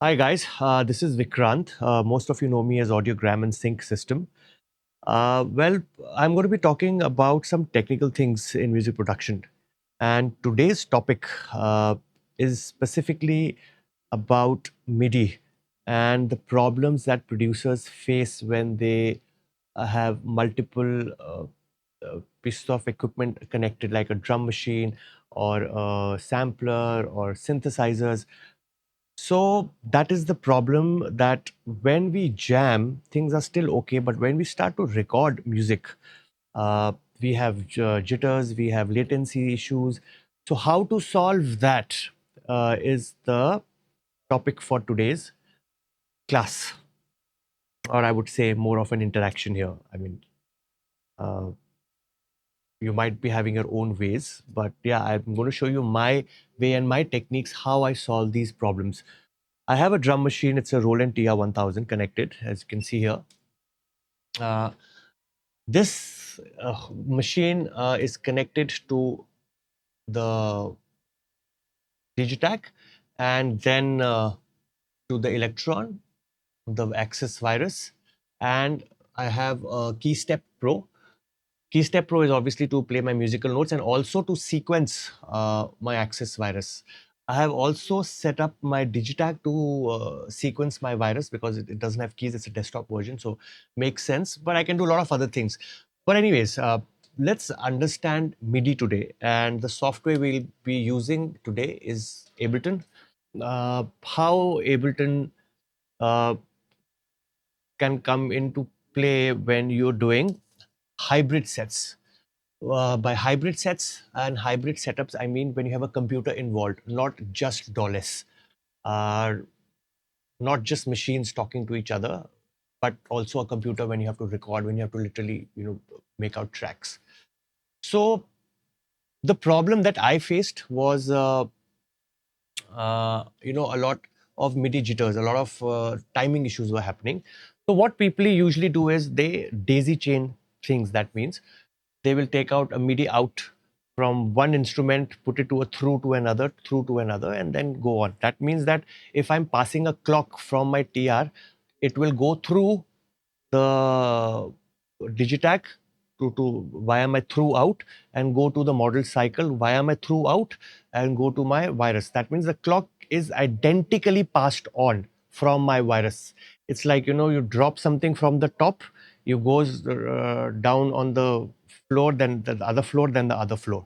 Hi guys, this is Vikrant. Most of you know me as Audiogram and Sync System. Well, I'm going to be talking about some technical things in music production. And today's topic is specifically about MIDI and the problems that producers face when they have multiple pieces of equipment connected, like a drum machine or a sampler or synthesizers. So that is the problem, that when we jam, things are still okay, but when we start to record music, uh, we have jitters, we have latency issues. So how to solve that is the topic for today's class, or I would say more of an interaction here. I mean, uh, you might be having your own ways, but yeah, I'm going to show you my way and my techniques, how I solve these problems. I have a drum machine. It's a Roland TR-1000 connected, as you can see here. Uh, this machine is connected to the Digitakt and then to the Elektron, the Access virus. And I have a KeyStep Pro. KeyStep Pro is obviously to play my musical notes and also to sequence my Access virus. I have also set up my Digitakt to sequence my virus because it doesn't have keys. It's a desktop version, so makes sense. But I can do a lot of other things. But anyways, let's understand MIDI today. And the software we'll be using today is Ableton. How Ableton uh, can come into play when you're doing hybrid sets. By hybrid sets and hybrid setups, I mean when you have a computer involved, not just DAWless, uh, not just machines talking to each other, but also a computer when you have to record, when you have to literally, make out tracks. So the problem that I faced was, a lot of MIDI jitters, a lot of timing issues were happening. So what people usually do is they daisy chain things. That means they will take out a MIDI out from one instrument, put it to a through to another, and then go on. That means that if I'm passing a clock from my TR, it will go through the Digitakt to via my through out and go to the model cycle via my through out and go to my virus. That means the clock is identically passed on from my virus. It's like, you drop something from the top, you goes down on the floor, then the other floor, then the other floor,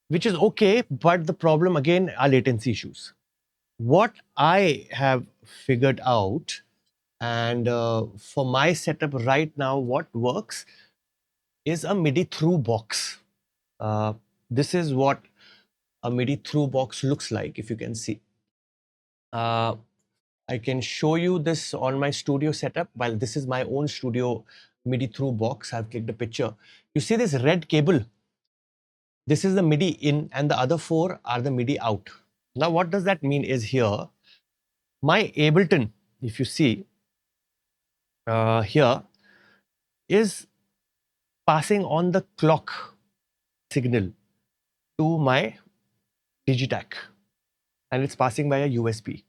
which is okay. But the problem again are latency issues. What I have figured out, and for my setup right now, what works is a MIDI Thru Box. Uh, this is what a MIDI Thru Box looks like, if you can see. Uh, I can show you this on my studio setup. While this is my own studio MIDI Thru Box, I've clicked the picture. You see this red cable? This is the MIDI in, and the other four are the MIDI out. Now, what does that mean is here, my Ableton, if you see here, is passing on the clock signal to my Digitakt, and it's passing by a USB.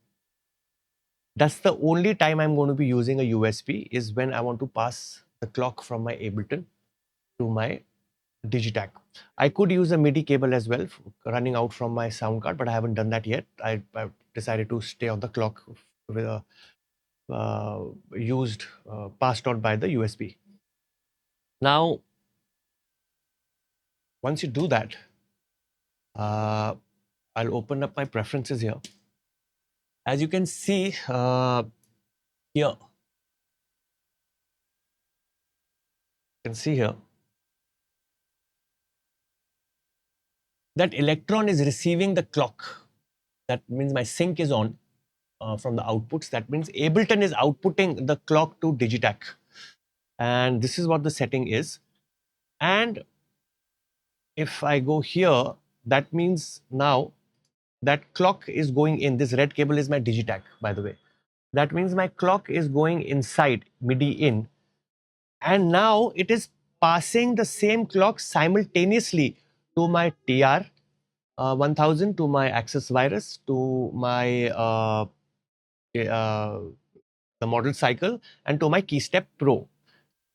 That's the only time I'm going to be using a USB, is when I want to pass the clock from my Ableton to my Digitakt. I could use a MIDI cable as well running out from my sound card, but I haven't done that yet. I've decided to stay on the clock with a passed on by the USB. Now, once you do that, I'll open up my preferences here. As you can see here, you can see here that Elektron is receiving the clock. That means my sync is on from the outputs. That means Ableton is outputting the clock to Digitakt. And this is what the setting is. And if I go here, that means now that clock is going in. This red cable is my Digitakt, by the way. That means my clock is going inside MIDI in. And now it is passing the same clock simultaneously to my TR 1000, to my Access virus, to my the model cycle, and to my keystep Pro.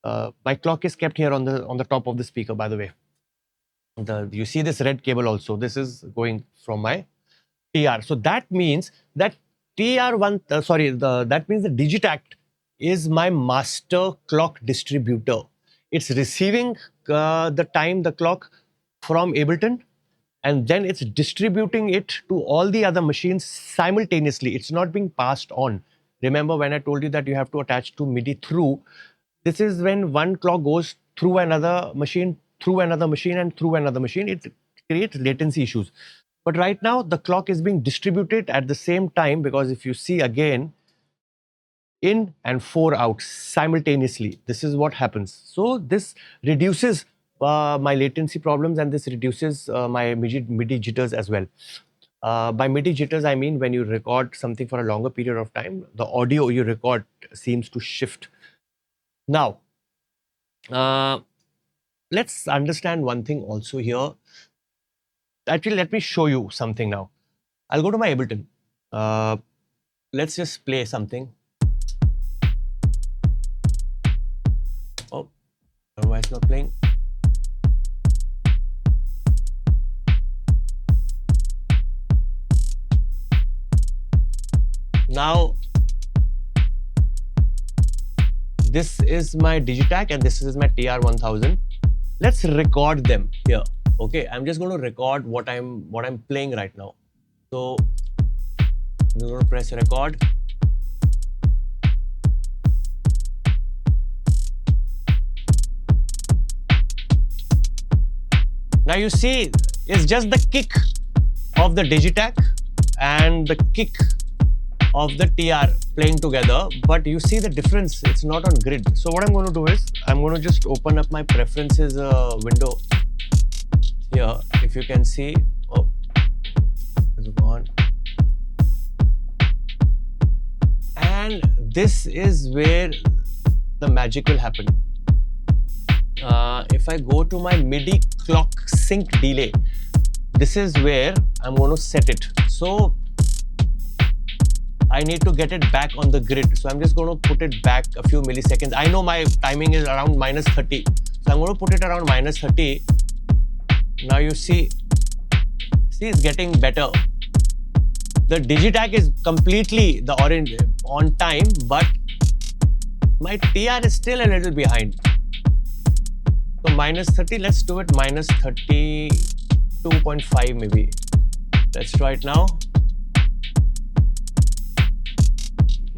My clock is kept here on the top of the speaker, by the way. You see this red cable also. This is going from my TR. So that means that that means the Digitakt is my master clock distributor. It's receiving the clock from Ableton, and then it's distributing it to all the other machines simultaneously. It's not being passed on. Remember when I told you that you have to attach to MIDI through? This is when one clock goes through another machine, through another machine, and through another machine. It creates latency issues. But right now, the clock is being distributed at the same time, because if you see again, in and 4 out simultaneously. This is what happens. So this reduces my latency problems, and this reduces my MIDI jitters as well. By MIDI jitters, I mean when you record something for a longer period of time, the audio you record seems to shift. Now, let's understand one thing also here. Actually, let me show you something now. I'll go to my Ableton. Let's just play something. Oh, why it's not playing? Now, this is my Digitakt and this is my TR1000. Let's record them here. Okay, I'm just going to record what I'm playing right now. So I'm going to press record. Now you see, it's just the kick of the Digitakt and the kick of the TR playing together, but you see the difference, it's not on grid. So what I'm going to do is, I'm going to just open up my preferences window here. If you can see, oh, it's gone. And this is where the magic will happen. If I go to my MIDI clock sync delay, this is where I'm going to set it. So I need to get it back on the grid. So I'm just going to put it back a few milliseconds. I know my timing is around -30. So I'm going to put it around -30. Now you see it's getting better. The Digitakt is completely the orange on time, but my TR is still a little behind. So -30, let's do it -32.5 maybe. Let's try it now.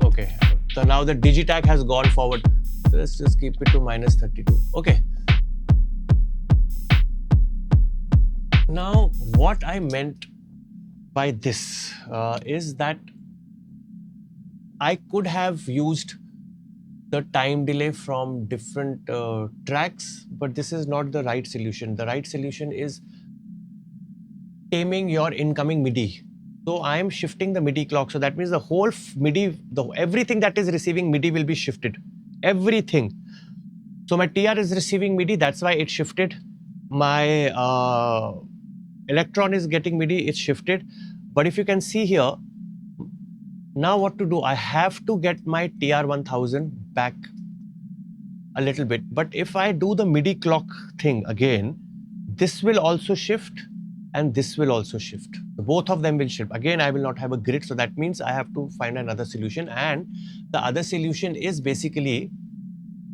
Okay, so now the Digitakt has gone forward. So let's just keep it to -32. Okay. Now, what I meant by this is that I could have used the time delay from different tracks, but this is not the right solution. The right solution is taming your incoming MIDI. So I am shifting the MIDI clock. So that means the whole MIDI, everything that is receiving MIDI will be shifted. Everything. So my TR is receiving MIDI. That's why it shifted. My Elektron is getting MIDI. It's shifted. But if you can see here, now what to do? I have to get my TR1000 back a little bit. But if I do the MIDI clock thing again, this will also shift and this will also shift. Both of them will shift. Again, I will not have a grid. So that means I have to find another solution. And the other solution is basically,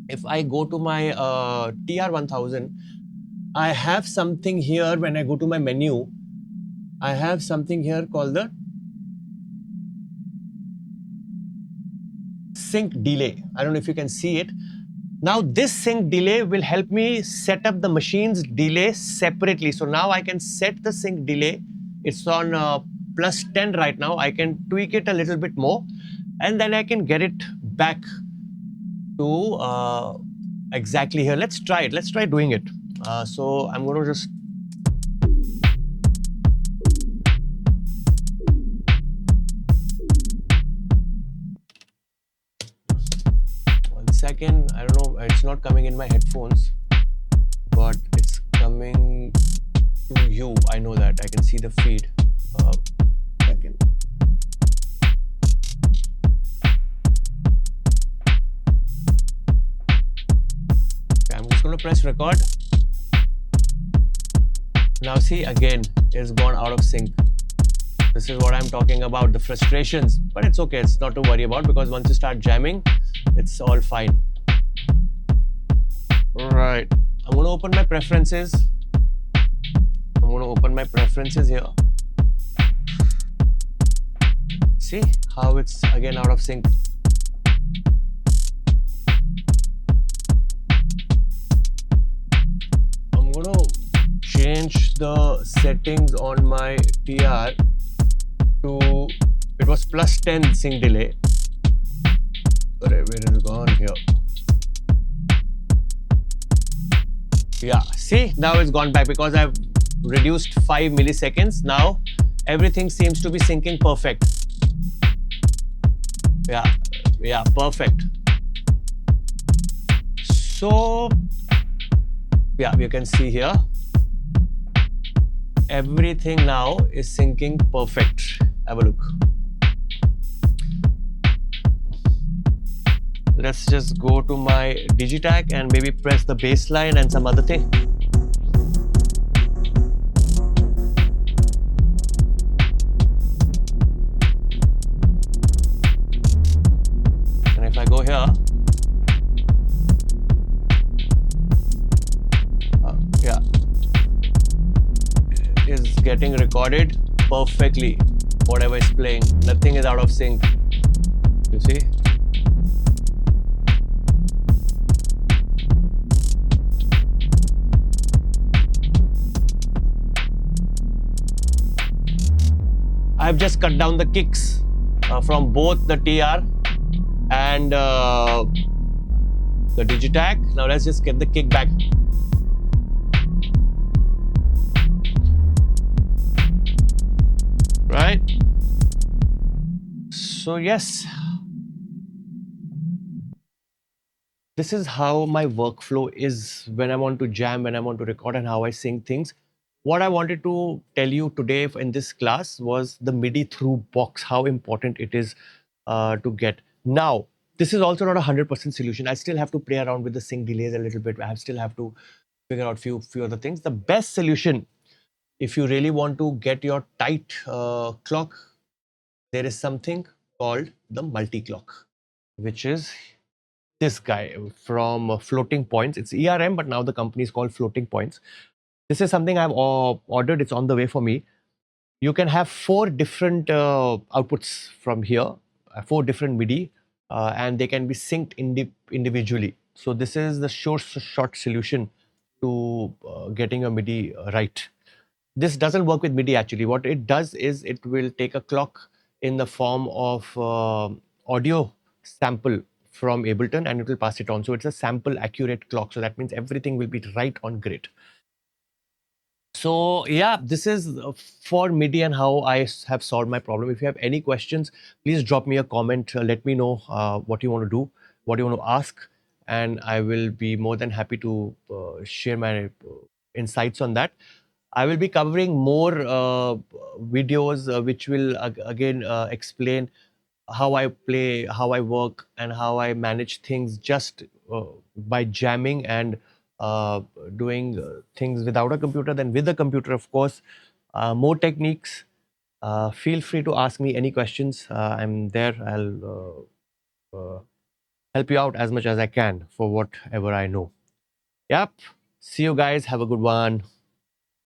if I go to my TR1000, I have something here. When I go to my menu, I have something here called the sync delay. I don't know if you can see it. Now this sync delay will help me set up the machine's delay separately. So now I can set the sync delay. It's on +10 right now. I can tweak it a little bit more and then I can get it back to exactly here. Let's try it. Let's try doing it. So I'm going to just second. I don't know, it's not coming in my headphones, but it's coming to you. I know that. I can see the feed. Second. to press record. Now see, again, it's gone out of sync. This is what I'm talking about, the frustrations. But it's okay, it's not to worry about, because once you start jamming, it's all fine. Right. I'm going to open my preferences. I'm going to open my preferences here. See how it's again out of sync. I'm going to change the settings on my TR to, it was plus 10 sync delay. Where is it gone here? Yeah, see, now it's gone back because I've reduced 5 milliseconds. Now everything seems to be syncing perfect. Yeah, perfect. So yeah, you can see here everything now is syncing perfect. Have a look. Let's just go to my Digitakt and maybe press the bass line and some other thing. And if I go here, yeah, is getting recorded perfectly. Whatever is playing, nothing is out of sync. You see? I've just cut down the kicks from both the TR and the Digitakt. Now let's just get the kick back. Right? So yes, this is how my workflow is when I want to jam, when I want to record, and how I sing things. What I wanted to tell you today in this class was the MIDI Thru Box, how important it is to get. Now, this is also not a 100% solution. I still have to play around with the sync delays a little bit. I still have to figure out few other things. The best solution, if you really want to get your tight clock, there is something called the multi-clock, which is this guy from Floating Points. It's ERM, but now the company is called Floating Points. This is something I've ordered. It's on the way for me. You can have 4 different outputs from here, 4 different MIDI, and they can be synced individually. So this is the short solution to getting a MIDI right. This doesn't work with MIDI actually. What it does is it will take a clock in the form of audio sample from Ableton and it will pass it on. So it's a sample accurate clock. So that means everything will be right on grid. So yeah, this is for MIDI and how I have solved my problem. If you have any questions, please drop me a comment. Let me know what you want to do, what you want to ask, and I will be more than happy to share my insights on that. I will be covering more videos which will again explain how I play, how I work, and how I manage things just by jamming and doing things without a computer, then with a computer, of course. More techniques. Feel free to ask me any questions. I'm there. I'll help you out as much as I can for whatever I know. Yep. See you guys. Have a good one.